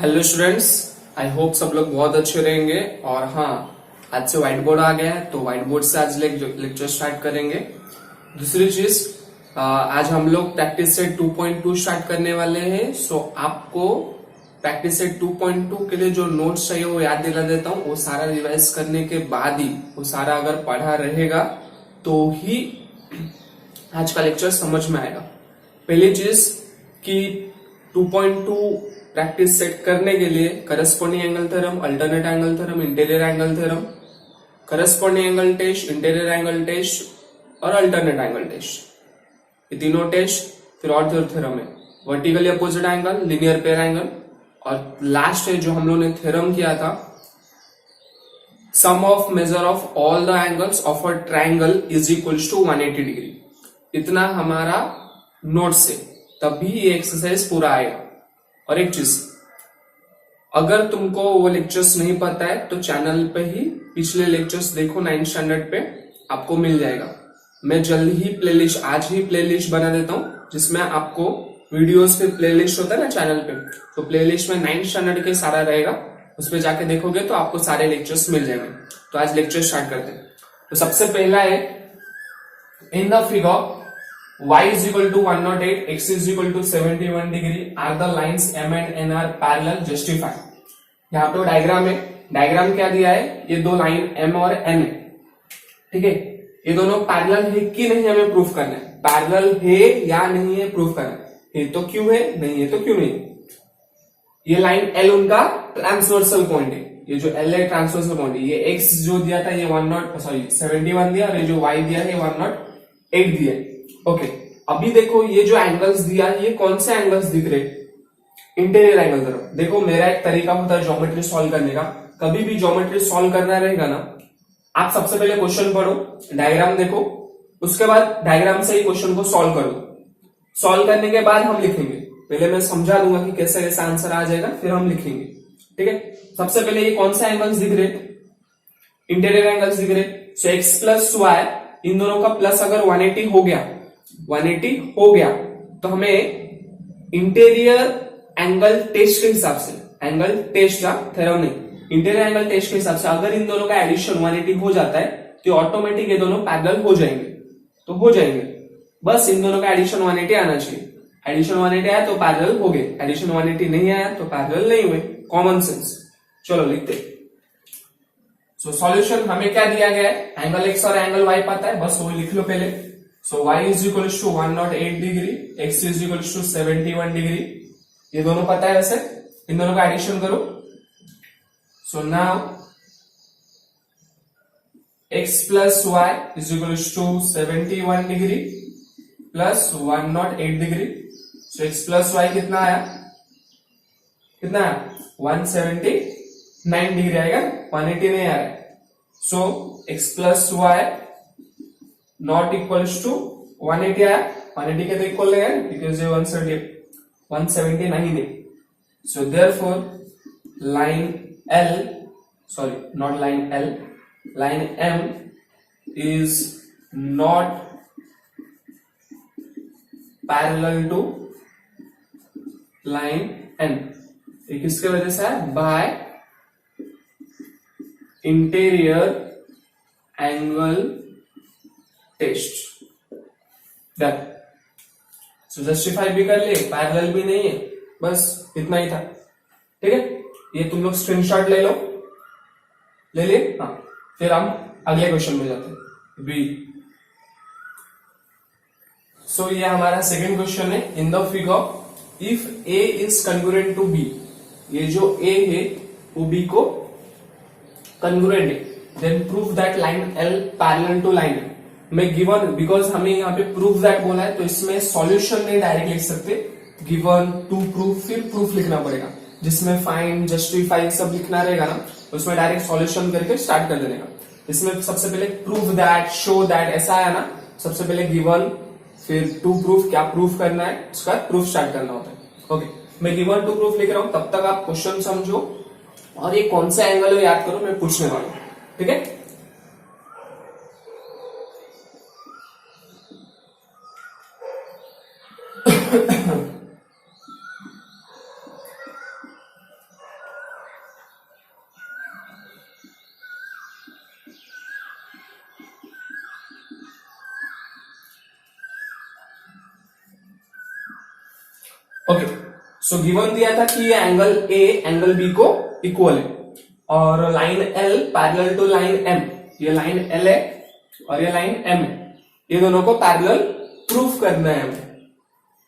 Hello students, I hope सब लोग बहुत अच्छे रहेंगे। और हाँ, आज से व्हाइट बोर्ड आ गया है तो व्हाइट बोर्ड से आज लेक्चर स्टार्ट करेंगे। दूसरी चीज, आज हम लोग प्रैक्टिस सेट 2.2 स्टार्ट करने वाले हैं। सो आपको प्रैक्टिस सेट 2.2 के लिए जो नोट्स चाहिए वो याद दिला देता हूँ। वो सारा रिवाइज करने के बाद ही, वो सारा अगर पढ़ा रहेगा तो ही आज का लेक्चर समझ में आएगा। पहली चीज कि 2.2 प्रैक्टिस सेट करने के लिए corresponding angle theorem, alternate angle theorem, interior angle theorem, corresponding angle test, interior angle test और अल्टरनेट एंगल टेस्ट, ये तीनों टेस्ट। फिर और थ्योरम है vertically opposite angle, linear pair angle, और लास्ट है जो हम लोगों ने थ्योरम किया था, sum of measure of all the angles of a triangle is equals to 180 degree. इतना हमारा नोट्स है, तभी ये एक्सरसाइज पूरा आएगा। और एक चीज, अगर तुमको वो लेक्चर्स नहीं पता है तो चैनल पे ही पिछले लेक्चर्स देखो, 9th स्टैंडर्ड पे आपको मिल जाएगा। मैं जल्द ही प्लेलिस्ट, आज ही प्लेलिस्ट बना देता हूँ जिसमें आपको वीडियोस पे प्लेलिस्ट होता है ना चैनल पे, तो प्लेलिस्ट में 9th स्टैंडर्ड के सारा रहेगा, उस पर जाके देखोगे तो आपको सारे लेक्चर्स मिल जाएंगे। तो आज लेक्चर स्टार्ट करते हैं। तो सबसे पहला है, in the figure y is equal to 108, x is equal to 71 degree are the lines m and n are parallel, justify। यहाँ पे डायग्राम है, डायग्राम क्या दिया है, ये दो लाइन m और n है, ठीक है। ये दोनों पैरेलल है कि नहीं हमें प्रूफ करना है, पैरेलल है या नहीं है प्रूफ करना है। ये तो क्यों है, नहीं है तो क्यों नहीं। ये लाइन l उनका ट्रांसवर्सल पॉइंट है, ये जो l है ट्रांसवर्सल पॉइंट है। ये x जो दिया था ये 71 दिया, और ये जो y दिया है 108 दिया है। ओके, अभी देखो ये जो एंगल्स दिया, ये कौन से एंगल्स दिख रहे, इंटीरियर एंगल तरफ। देखो मेरा एक तरीका होता है ज्योमेट्री सॉल्व करने का। कभी भी ज्योमेट्री सॉल्व करना रहेगा ना, आप सबसे पहले क्वेश्चन पढ़ो, डायग्राम देखो, उसके बाद डायग्राम से ही क्वेश्चन को सॉल्व करो। सॉल्व करने के बाद हम लिखेंगे, पहले मैं समझा दूंगा कि कैसे कैसे आंसर आ जाएगा, फिर हम लिखेंगे, ठीक है। सबसे पहले ये कौन सा एंगल्स दिख रहे, इंटीरियर एंगल्स दिख रहे। सो एक्स प्लस वाई, इन दोनों का प्लस अगर 180 हो गया, 180 हो गया तो हमें इंटीरियर एंगल टेस्ट के हिसाब से, एंगल टेस्ट का थ्योरम नहीं, इंटीरियर एंगल टेस्ट के हिसाब से अगर इन दोनों का एडिशन 180 हो जाता है तो ऑटोमेटिक ये दोनों पैरेलल हो जाएंगे, तो हो जाएंगे। बस इन दोनों का एडिशन 180 आना चाहिए। एडिशन 180 आया तो पैरेलल हो गए, एडिशन 180 नहीं आया तो पैरेलल नहीं हुए। Common sense. चलो लिखते। सो सॉल्यूशन हमें क्या दिया गया है, एंगल एक्स और एंगल वाई पता है, बस वो लिख लो पहले। So y is equal to 108 degree, x is equal to 71 degree, ये दोनों पता है वैसे, इन दोनों का एडिशन करो। So now x plus y is equal to 71 degree plus 108 degree. So x plus y कितना आया, कितना आया 179 डिग्री आएगा, 180 नहीं आ रहा है। So x plus y not equals to 180 आया, 180 के तो इक्वल है बिकॉज ये 179 है। So therefore line L, sorry not line L, line M is not parallel to line N। ये किसके वजह से है, by interior angle test. Done. So justify भी कर ले, पैरेलल भी नहीं है, बस इतना ही था, ठीक है। ये तुम लोग स्क्रीनशॉट ले लो, ले लिए। हाँ, फिर हम अगले क्वेश्चन में जाते हैं, बी। सो ये हमारा सेकंड क्वेश्चन है। In the figure if A is congruent to B, ये जो ए है वो बी को कन्ग्रुएंट है, then prove that line L parallel to line है। मैं गिवन, बिकॉज हमें यहाँ पे प्रूफ दैट बोला है तो इसमें सॉल्यूशन नहीं डायरेक्ट लिख सकते, गिवन टू प्रूफ, फिर प्रूफ लिखना पड़ेगा, जिसमें फाइंड जस्टिफाई सब लिखना रहेगा ना, उसमें डायरेक्ट सॉल्यूशन करके स्टार्ट कर देने का। इसमें सबसे पहले प्रूफ दैट, शो दैट ऐसा आया ना, सबसे पहले गिवन फिर टू प्रूफ, क्या प्रूफ करना है उसका प्रूफ स्टार्ट करना होता है। ओके, मैं गिवन टू प्रूफ लिख रहा हूं, तब तक आप क्वेश्चन समझो और ये कौन सा एंगल है याद करो, मैं पूछने वाला हूं, ठीक है। ओके, सो गिवन दिया था कि ये एंगल ए एंगल बी को इक्वल है और line L parallel to line M, ये लाइन एल है और ये लाइन एम है, ये दोनों को पैरेलल प्रूफ करना है हमें,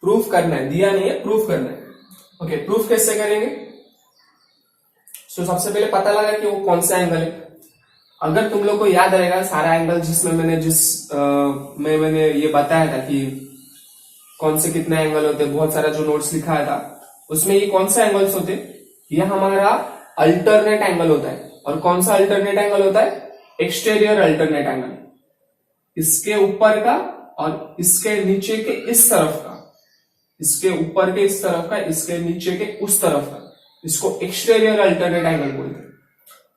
प्रूफ करना है, दिया नहीं है, प्रूफ करना है। ओके, प्रूफ कैसे करेंगे? सो सबसे पहले पता लगा कि वो कौन सा एंगल है। अगर तुम लोग को याद रहेगा सारा एंगल जिसमें मैंने ये बताया था कि कौन से कितने एंगल होते, बहुत सारा जो नोट्स लिखाया था उसमें ये कौन सा एंगल्स होते, ये हमारा अल्टरनेट एंगल होता है। और कौन सा अल्टरनेट एंगल होता है? एक्सटीरियर अल्टरनेट एंगल, इसके ऊपर का और इसके नीचे के इस तरफ का, इसके ऊपर के इस तरफ का, इसके नीचे के उस तरफ का, इसको एक्सटीरियर अल्टरनेट एंगल बोलते हैं।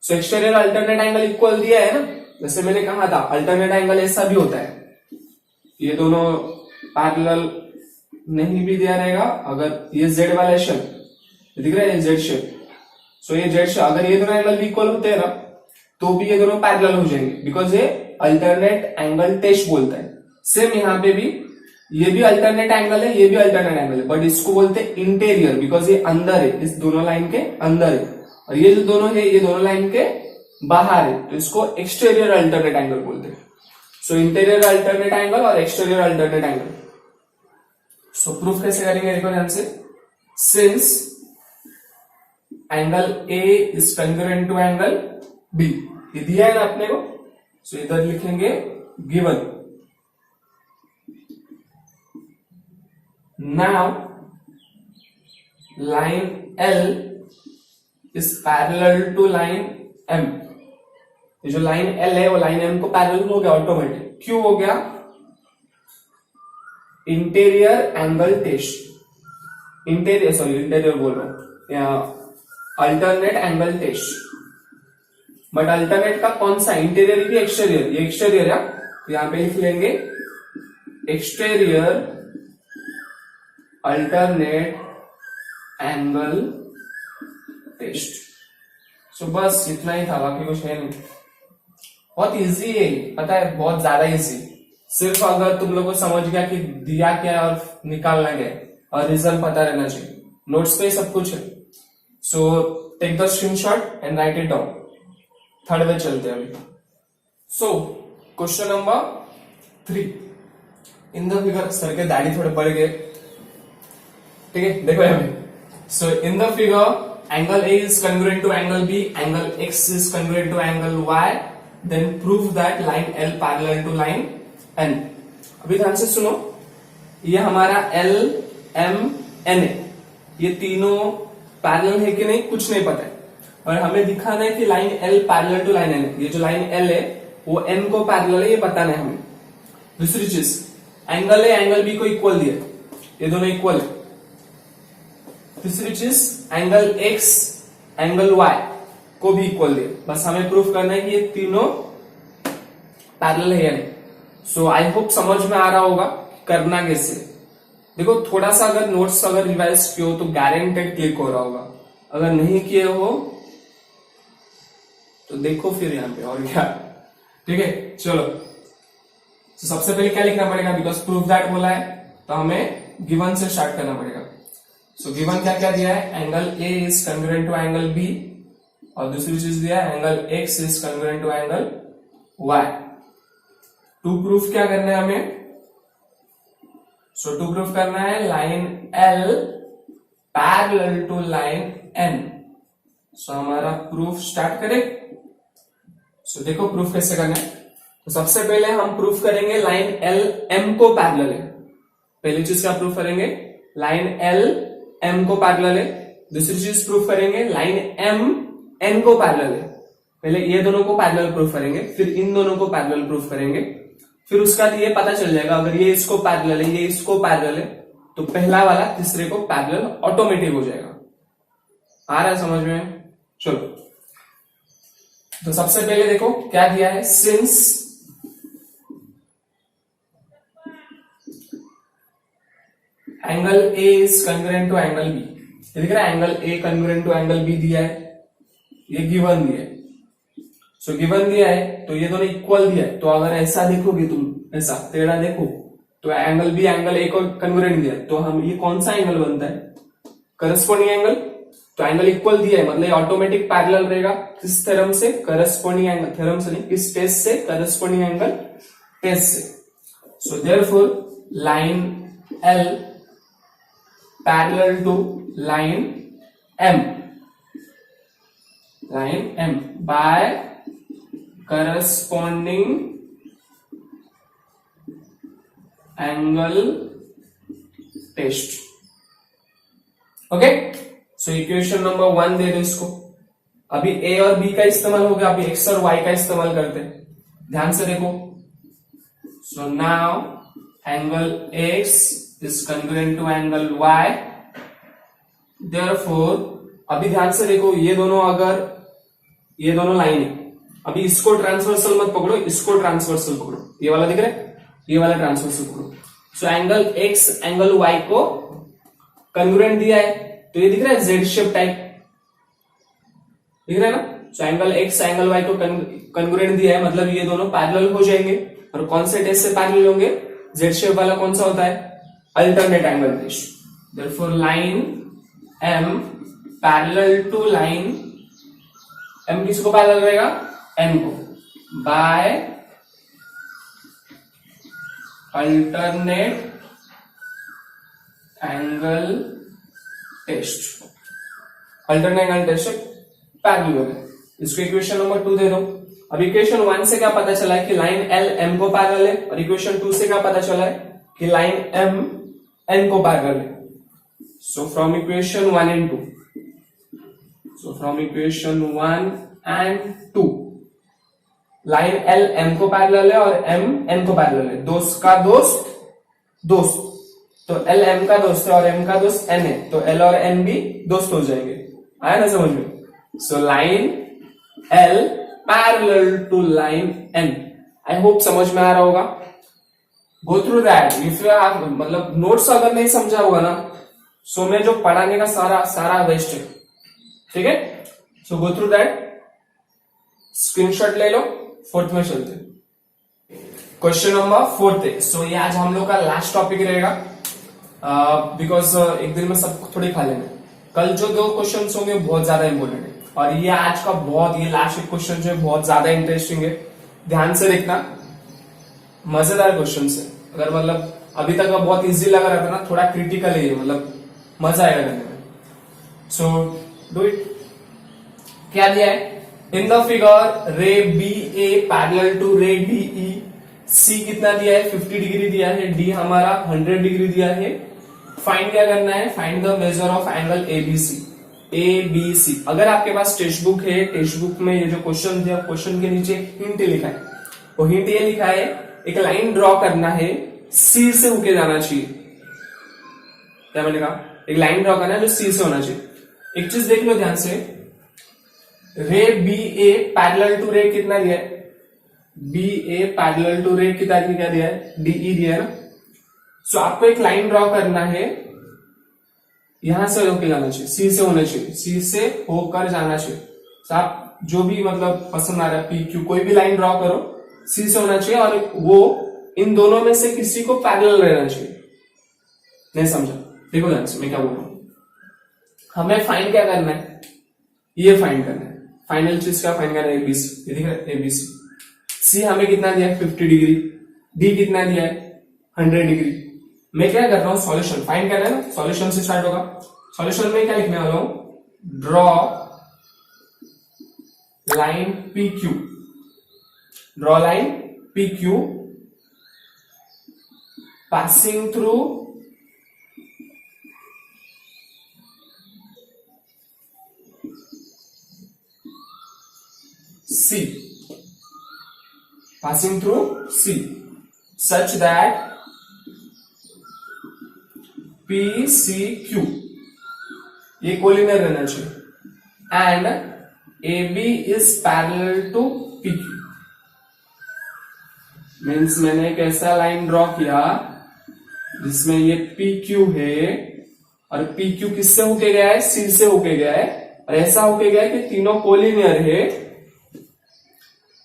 सो एक्सटीरियर अल्टरनेट एंगल इक्वल दिया है ना, जैसे मैंने कहा था अल्टरनेट एंगल ऐसा भी होता है, ये दोनों पैरेलल नहीं भी दिया रहेगा, अगर ये जेड वाला शेप दिख रहा है, जेड शेप, सो ये जेड शेप, अगर ये दोनों एंगल भी इक्वल होते हैं ना तो भी ये दोनों पैरेलल हो जाएंगे, बिकॉज ये अल्टरनेट एंगल टेस्ट बोलता है। सेम यहाँ पे भी ये भी अल्टरनेट एंगल है, ये भी अल्टरनेट एंगल है, बट इसको बोलते हैं इंटीरियर, बिकॉज ये अंदर है, इस दोनों लाइन के अंदर है, और ये जो दोनों है ये दोनों लाइन के बाहर है, तो इसको एक्सटीरियर अल्टरनेट एंगल बोलते हैं। सो इंटीरियर अल्टरनेट एंगल और exterior alternate angle. So proof कैसे करेंगे, देखो ध्यान से। Since angle A is congruent to angle B, ये दिया है ना अपने को, सो इधर लिखेंगे given. Now line L is parallel to line M, ये जो लाइन एल है वो लाइन एम को पैरेलल हो गया ऑटोमेटिक। क्यों हो गया? इंटीरियर एंगल टेस्ट, इंटीरियर बोल रहा हूं, alternate angle test. But alternate का कौन सा, इंटीरियर की एक्सटीरियर? ये एक्सटीरियर है, तो यहां पे लिख लेंगे एक्सटीरियर अल्टरनेट एंगल टेस्ट। सो बस इतना ही था, बाकी कुछ है नहीं। बहुत इजी है, पता है, बहुत ज्यादा इजी। सिर्फ अगर तुम लोगों को समझ गया कि दिया क्या है और निकालना क्या है और रीजन पता रहना चाहिए, नोट्स पे सब कुछ है। So take the screenshot and write it down. Third में चलते हैं अभी। So question number 3 in the figure, sir के दाढ़ी थोड़े बढ़ गए, ठीक है, देखो यहाँ पे। So in the figure angle A is congruent to angle B, angle X is congruent to angle Y, then prove that line L parallel to line N. अभी ध्यान से सुनो, ये हमारा एल एम एन है, ये तीनों पैरेलल है कि नहीं कुछ नहीं पता है, और हमें दिखाना है कि line L parallel to line N है। ये जो लाइन एल है वो एन को पैरेलल है, ये बताना है हमें। दूसरी चीज, एंगल ए एंगल बी को इक्वल दिया, ये दोनों इक्वल है। तीसरी चीज, एंगल एक्स एंगल वाई को भी इक्वल दिया, बस हमें प्रूफ करना है कि ये तीनों पैरेलल है या नहीं। सो आई होप समझ में आ रहा होगा करना कैसे। देखो थोड़ा सा अगर नोट्स अगर रिवाइज किए हो तो गारंटेड क्लिक हो रहा होगा, अगर नहीं किए हो तो देखो फिर यहाँ पे, और क्या, ठीक है। चलो, तो सबसे पहले क्या लिखना पड़ेगा, बिकॉज प्रूफ दैट बोला है तो हमें गिवन से स्टार्ट करना पड़ेगा। सो गिवन क्या क्या दिया है, angle A is congruent to angle B, और दूसरी चीज दिया है angle X is congruent to angle Y. To proof क्या करना है हमें, सो टू प्रूफ करना है line L parallel to line N. So हमारा प्रूफ स्टार्ट करें। सो देखो प्रूफ कैसे करना है। तो सबसे पहले हम प्रूफ करेंगे लाइन एल एम को पैरेलल है। पहली चीज क्या प्रूफ करेंगे, लाइन एल एम को पैरेलल है। दूसरी चीज प्रूफ करेंगे लाइन एम एन को पैरेलल है। पहले ये दोनों को पैरेलल प्रूफ करेंगे, फिर इन दोनों को पैरेलल प्रूफ करेंगे, फिर उसका ये पता चल जाएगा अगर ये इसको पैरेलल है, ये इसको पैरेलल है, तो पहला वाला तीसरे को पैरेलल ऑटोमेटिक हो जाएगा। आ रहा है समझ में? चलो, तो सबसे पहले देखो क्या दिया है, since angle A is congruent to angle B, ये दिख रहा है angle A congruent to angle B दिया है, ये गिवन दिया है। सो गिवन दिया है तो ये दोनों इक्वल दिया है, तो अगर ऐसा देखोगे तुम, ऐसा टेढ़ा देखो, तो एंगल बी एंगल ए को कंग्रुएंट दिया, तो हम ये कौन सा एंगल बनता है, करस्पॉन्डिंग एंगल, तो एंगल इक्वल दिया है मतलब ऑटोमेटिक पैरेलल रहेगा किस थ्योरम से, करस्पॉन्डिंग एंगल, थ्योरम से नहीं, किस टेस्ट से, करस्पॉन्डिंग एंगल टेस्ट से. So therefore line L parallel to line M by corresponding angle test. Okay, so equation number 1 दे दो इसको. अभी A और B का इस्तेमाल हो गया, अभी X और Y का इस्तेमाल करते हैं. ध्यान से देखो. So now angle X is congruent to angle Y. Therefore अभी ध्यान से देखो, ये दोनों लाइन है. अभी इसको ट्रांसवर्सल मत पकड़ो, इसको ट्रांसवर्सल पकड़ो. ये वाला दिख रहा है, ये वाला ट्रांसवर्सल पकड़ो. So angle X angle Y को कन्ग्रुएंट दिया है, तो ये दिख रहा है जेड शेप टाइप, दिख रहा है ना. So angle X angle Y को कन्ग्रुएंट दिया है, मतलब ये दोनों पैरेलल हो जाएंगे. और कौन से टेस्ट से पैरेलल होंगे, जेड शेप वाला कौन सा होता है, alternate angle test. Therefore line M parallel to line M किसको पैरेलल रहेगा, N को, by alternate angle test. Alternate angle test parallel हो गया. इसको इक्वेशन नंबर 2 दे दो. अब इक्वेशन 1 से क्या पता चला है कि लाइन L M को पैरेलल है, और इक्वेशन 2 से क्या पता चला है कि लाइन M N को पैरेलल है. So from equation 1 and 2, so from equation 1 and 2 line L M को पैरेलल है और M N को पैरेलल है. दोस्त का दोस्त, तो L M का दोस्त है और M का दोस्त N है, तो L और N भी दोस्त हो जाएंगे. आया ना समझ में. So line L parallel to line N. I hope समझ में आ रहा होगा. Go through that. If you have मतलब नोट्स अगर नहीं समझा होगा ना, सो मैं जो पढ़ाने का सारा वेस्ट है. ठीक है, सो गो थ्रू दैट, स्क्रीनशॉट ले लो. 4th में चलते. क्वेश्चन नंबर 4 है. सो ये आज हम लोग का लास्ट टॉपिक रहेगा, बिकॉज एक दिन में सब थोड़ी खा लेंगे. कल जो 2 क्वेश्चन होंगे बहुत ज्यादा इंपॉर्टेंट है, और ये आज का ये लास्ट एक क्वेश्चन जो है बहुत ज्यादा इंटरेस्टिंग है. ध्यान से देखना, मजेदार क्वेश्चन है. अगर मतलब अभी तक बहुत इजी लगा रहा था ना, थोड़ा क्रिटिकल है ये, मतलब मजा आएगा करने में. So do it. क्या दिया है इन द फिगर, रे बी ए पैरेलल टू रे डी ई. सी कितना दिया है, 50 डिग्री दिया है. डी हमारा 100 डिग्री दिया है. फाइंड क्या करना है, find the measure of angle ABC. ABC अगर आपके पास टेक्स्ट बुक है, टेक्स्ट बुक में ये जो क्वेश्चन दिया, क्वेश्चन के नीचे हिंट लिखा है. वो हिंट ये लिखा है, एक लाइन ड्रॉ करना है, सी से होके जाना चाहिए. क्या मैंने कहा, एक लाइन ड्रॉ करना है जो सी से होना चाहिए. एक चीज देख लो ध्यान से, रे बी ए पैरेलल टू रे कितना दिया है, बी ए पैरेलल टू रे कितना दिया है, डीई दिया है ना. सो आपको एक लाइन ड्रॉ करना है, यहां से होकर जाना चाहिए, सी से होना चाहिए, सी से होकर जाना चाहिए. तो आप जो भी मतलब पसंद आ रहा है, पी क्यू कोई भी लाइन ड्रॉ करो, सी से होना चाहिए, और वो इन दोनों में से किसी को पैरेलल रहना चाहिए. नहीं समझा, देखो ध्यान से मैं क्या बोल रहा हूं. हमें फाइंड क्या करना है, ये फाइंड करना है. फाइनल चीज क्या फाइंड करना है, एबीसी. ये दिख रहा है एबीसी. सी हमें कितना दिया है, 50 डिग्री. डी कितना दिया है, 100 डिग्री. मैं क्या कर रहा हूं, सॉल्यूशन फाइंड करना है ना, सॉल्यूशन से स्टार्ट होगा. सॉल्यूशन में क्या लिखने वाला हूं, draw line P Q. Draw line P Q passing through C, passing through C, such that PCQ ये कोलिनियर रहना चाहिए and AB is parallel to PQ. Means मैंने एक ऐसा लाइन ड्रॉ किया जिसमें ये PQ है और PQ किससे होके गया है, C से होके गया है, और ऐसा होके गया है कि तीनों कोलिनियर है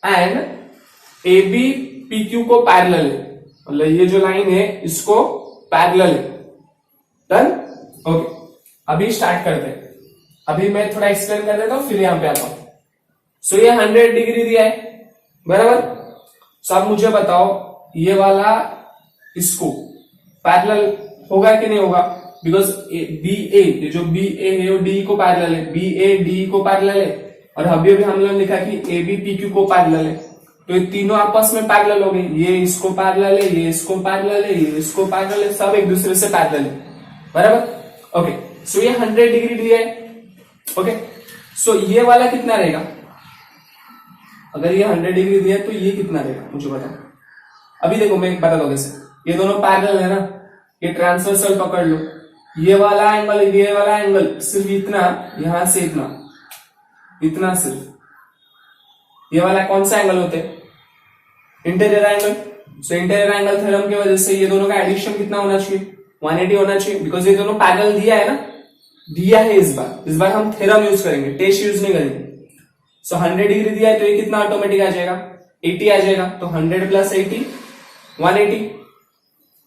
एंड AB PQ को पैरेलल है. मतलब ये जो लाइन है इसको पैरेलल है. डन. ओके, अभी स्टार्ट करते हैं। अभी मैं थोड़ा एक्सप्लेन कर देता हूं, फिर यहां पे आता हूं। सो ये 100 डिग्री दिया है, बराबर। सो अब मुझे बताओ ये वाला इसको पैरेलल होगा कि नहीं होगा, बिकॉज बी ए, ये जो बी ए है वो डी को पैरेलल है, बी ए डी को पैरेलल है, और अभी अभी हम लोग ने लिखा कि ए बी पी क्यू को पैरेलल है। तो ये तीनों आपस में पैरेलल हो गए, ये इसको पैरेलल है, ये इसको पैरेलल है, ये इसको पैरेलल है, सब एक दूसरे से पैरेलल है, बराबर। ओके, सो ये 100 डिग्री दिया है। ओके, सो ये वाला कितना रहेगा, अगर ये 100 डिग्री दिया है तो ये कितना रहेगा मुझे बताओ। अभी देखो मैं बता दो कैसे, ये दोनों पैरेलल है ना, ये ट्रांसवर्सल पकड़ लो, ये वाला एंगल, ये वाला एंगल सिर्फ इतना, यहां से इतना, इतना सिर्फ, ये वाला कौन सा एंगल होते हैं, इंटीरियर एंगल। सो इंटीरियर एंगल थ्योरम की वजह से ये दोनों का एडिशन कितना होना चाहिए, 180 होना चाहिए, बिकॉज ये दोनों पैरेलल दिया है ना, दिया है। इस बार हम थ्योरम यूज करेंगे, टेस्ट यूज नहीं करेंगे। सो 100 डिग्री दिया है तो ये कितना ऑटोमेटिक आ जाएगा, 80 आ जाएगा। तो 100 प्लस 80 180।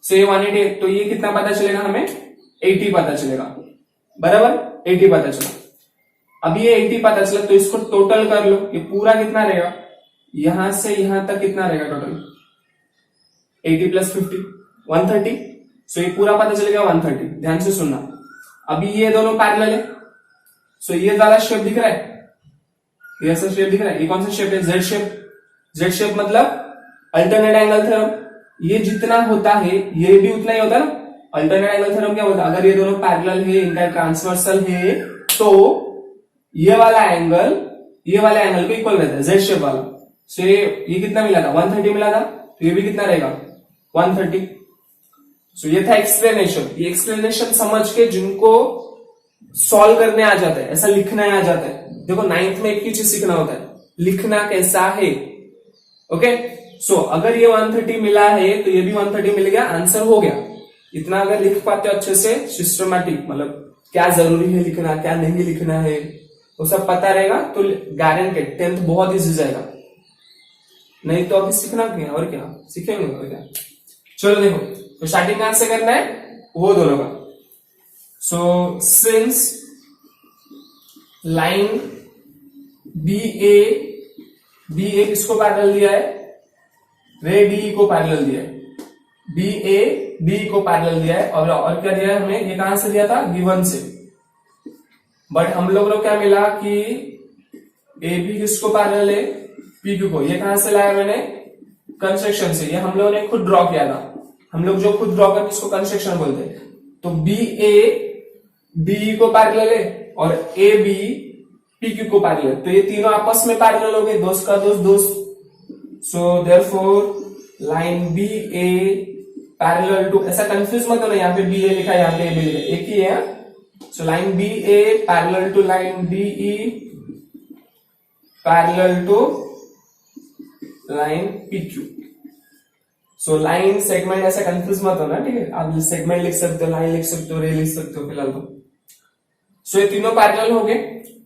सो ये 180, तो ये कितना पता चलेगा हमें, 80 पता चलेगा, बराबर, 80 पता चला। अभी ये 80 पता चला तो इसको टोटल कर लो, ये पूरा कितना रहेगा, यहां से यहां तक कितना रहेगा टोटल, 80 प्लस 50 130। सो ये पूरा पता चलेगा 130। ध्यान से सुनना, अभी ये दोनों पैरेलल है। सो ये वाला शेप दिख रहा है, ये ऐसा शेप दिख रहा है, ये कौन सा शेप है, जेड शेप। जेड शेप मतलब अल्टरनेट एंगल थ्योरम, ये जितना होता है ये भी उतना ही होता है ना। अल्टरनेट एंगल थ्योरम क्या होता है, अगर ये दोनों पैरेलल है, इनका ट्रांसवर्सल है, तो ये वाला एंगल को इक्वल रहता है, जेड शेप वाला। सो ये कितना मिला था, 130 मिला था, तो ये भी कितना रहेगा, 130। सो ये था एक्सप्लेनेशन। ये एक्सप्लेनेशन समझ के जिनको सॉल्व करने आ जाता है, ऐसा लिखना आ जाता है। देखो 9th में एक ही चीज सीखना होता है, लिखना कैसा है। ओके, सो अगर ये 130 मिला है तो ये भी 130 मिल गया, आंसर हो गया। इतना अगर लिख पाते हो अच्छे से, सिस्टमैटिक, मतलब क्या जरूरी है लिखना, क्या नहीं लिखना है, वो सब पता रहेगा, तो गारंटेड 10th बहुत इजी जाएगा। नहीं तो अभी सीखना क्या, और क्या सीखेंगे, और क्या। चलो देखो, तो स्टार्टिंग कहां से करना है, वो दोनों का। सो सिंस लाइन बी ए किसको पैरेलल दिया है, रे डी को पैरेलल दिया है, बी ए डी को पैरेलल दिया है, और क्या दिया है हमें, ये कहां से दिया था, गिवन से। बट हम लोग को क्या मिला कि ए बी किसको पैरेलल है, पी क्यू को। ये कहां से लाया मैंने, कंस्ट्रक्शन से। ये हम लोगों ने खुद ड्रॉ किया था। हम लोग जो खुद ड्रॉ करते इसको कंस्ट्रक्शन बोलते हैं। तो बी ए डी को पैरेलल है और ए बी पी क्यू को पैरेलल, तो ये तीनों आपस में पैरेलल हो गए, दोस्त का दोस्त। So therefore line B A parallel to, ऐसा कंफ्यूज मत होना, यहाँ पे बी ए लिखा है, यहाँ पे ए बी लिखा है, एक ही है। So line B A parallel to line D E parallel to line P Q. So line segment ऐसा कंफ्यूज मत होना, ठीक है। आप सेगमेंट लिख सकते हो, लाइन लिख सकते हो, रे लिख सकते हो फिलहाल तो। सो ये तीनों पैरेलल हो गए।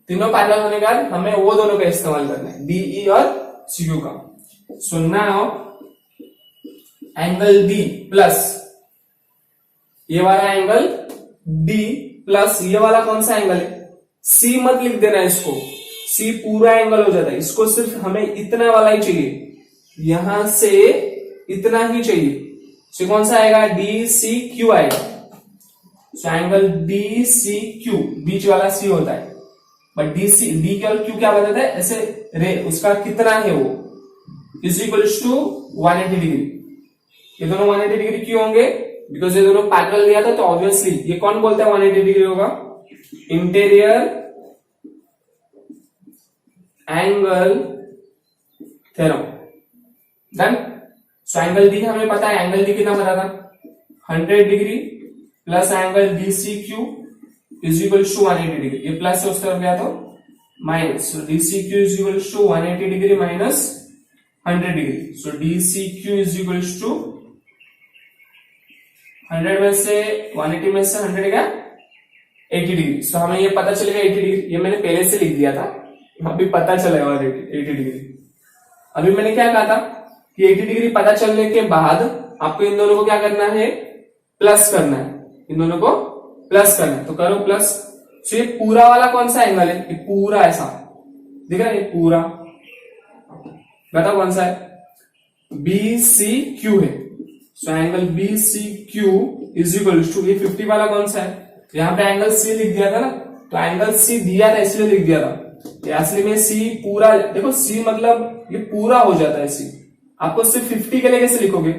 तीनों पैरेलल होने के बाद हमें वो दोनों का इस्तेमाल करना है, डीई और सीक्यू का। सो नाउ एंगल डी प्लस ये वाला एंगल डी प्लस ये वाला कौन सा एंगल है, सी मत लिख देना इसको, सी पूरा एंगल हो जाता है। इसको सिर्फ हमें इतना वाला ही चाहिए, यहां से इतना ही चाहिए। सो कौन सा आएगा, डी सी क्यू आएगा। So angle D C Q, बीच वाला सी होता है, बट डी सी डी और क्यू क्या बताता है, ऐसे रे उसका कितना है वो इज इक्वल्स टू 180 डिग्री। ये दोनों 180 डिग्री क्यों होंगे, बिकॉज ये दोनों पैरेलल दिया था, तो ऑब्वियसली ये कौन बोलता है 180 डिग्री होगा, interior angle theorem. Done. So angle D हमें पता है, एंगल डी कितना बता था, 100 degree plus angle D C Q is equal to 180 degree. ये प्लस से उस तरफ गया तो minus, so D C Q is equal to 180 degree minus 100 degree. So D C Q is equal to 100 में से 180 में से 100 गया 80 डिग्री। सो हमें ये पता चलेगा 80 डिग्री, ये मैंने पहले से लिख दिया था, अभी पता चलेगा 80 डिग्री। अभी मैंने क्या कहा था कि 80 डिग्री पता चलने के बाद आपको इन दोनों को क्या करना है, प्लस करना है, इन दोनों को प्लस करना है तो करो प्लस। तो ये पूरा वाला कौन सा एंगल है? ये पूरा ऐसा दिख रहा है, ये पूरा बताओ कौन सा है? BCQ है। So angle BCQ is equal to, ये 50 वाला कौन सा है? यहाँ पे एंगल C लिख दिया था ना, तो एंगल C दिया था इसलिए लिख दिया था। ये असली में C पूरा, देखो C मतलब ये पूरा हो जाता है C। आपको सिर्फ 50 के लिए कैसे लिखोगे?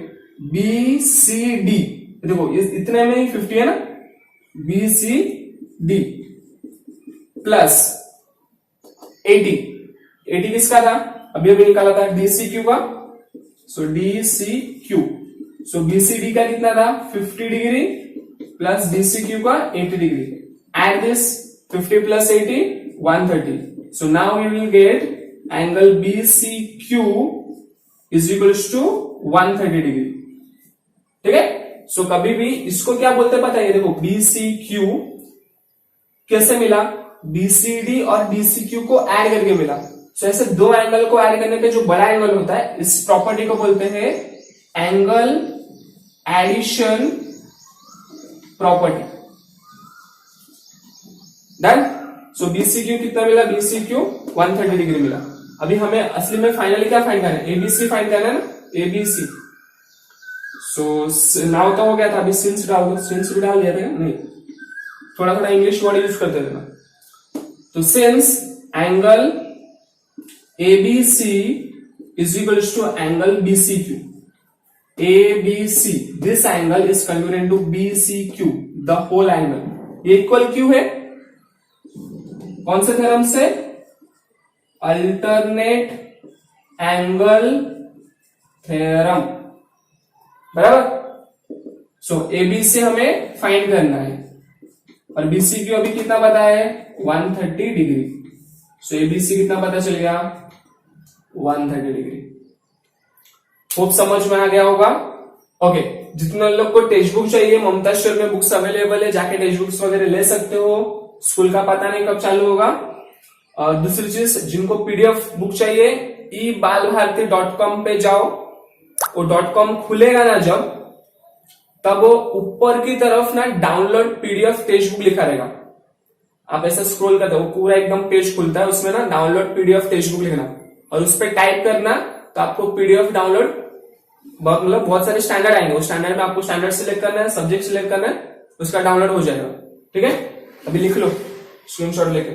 BCD, देखो इतने में ही 50 है ना, BCD प्लस 80 किसका था? अभी अभी निकाला था DCQ का। सो DCQ, सो BCD का कितना था? 50 डिग्री प्लस DCQ का 80 degree. Add this 50 plus 80 130। So now we will get angle BCQ is equals to 130 degree. ठीक है। सो कभी भी इसको क्या बोलते पता है? देखो BCQ कैसे मिला? BCD और BCQ को ऐड करके मिला। सो ऐसे दो एंगल को ऐड करने पे जो बड़ा एंगल होता है, इस प्रॉपर्टी को बोलते हैं एंगल एडिशन प्रॉपर्टी। डन। सो BCQ कितना मिला? BCQ 130 डिग्री मिला। अभी हमें असली में फाइनली क्या फाइंड करना है? ABC फाइंड करना है ना, ABC। सो नाउ तो हो गया था, अभी सिंस डाल दो। सिंस भी डाल दिया था नहीं, थोड़ा थोड़ा इंग्लिश वर्ड यूज करते थे ना। तो since angle ABC is equals to angle BCQ, ABC, this angle is congruent to BCQ, the whole angle. ये इक्वल क्यों है? कौन से थ्योरम से? अल्टरनेट एंगल थ्योरम, बराबर। सो ABC हमें फाइंड करना है और BCQ अभी कितना पता है? 130 डिग्री। सो ABC कितना पता चल गया? 130 डिग्री। होप समझ में आ गया होगा। ओके, जितने लोग को टेक्स्ट बुक चाहिए, ममता स्टोर में बुक्स अवेलेबल है, जाके टेक्स्ट बुक्स वगैरह ले सकते हो। स्कूल का पता नहीं कब चालू होगा। और दूसरी चीज, जिनको PDF बुक चाहिए, ebalbharti.com पे जाओ। वो .com खुलेगा ना जब, तब वो ऊपर की तरफ ना डाउनलोड PDF टेक्स्ट बुक लिखा रहेगा। आप ऐसा स्क्रॉल करते हो, पूरा एकदम पेज खुलता है, उसमें ना डाउनलोड PDF टेक्स्ट बुक लिखना और उस पर टाइप करना, तो आपको PDF डाउनलोड मतलब बहुत सारे स्टैंडर्ड आएंगे। उस स्टैंडर्ड में आपको स्टैंडर्ड सिलेक्ट करना है, सब्जेक्ट सिलेक्ट करना है, उसका डाउनलोड हो जाएगा। ठीक है, अभी लिख लो स्क्रीनशॉट लेके।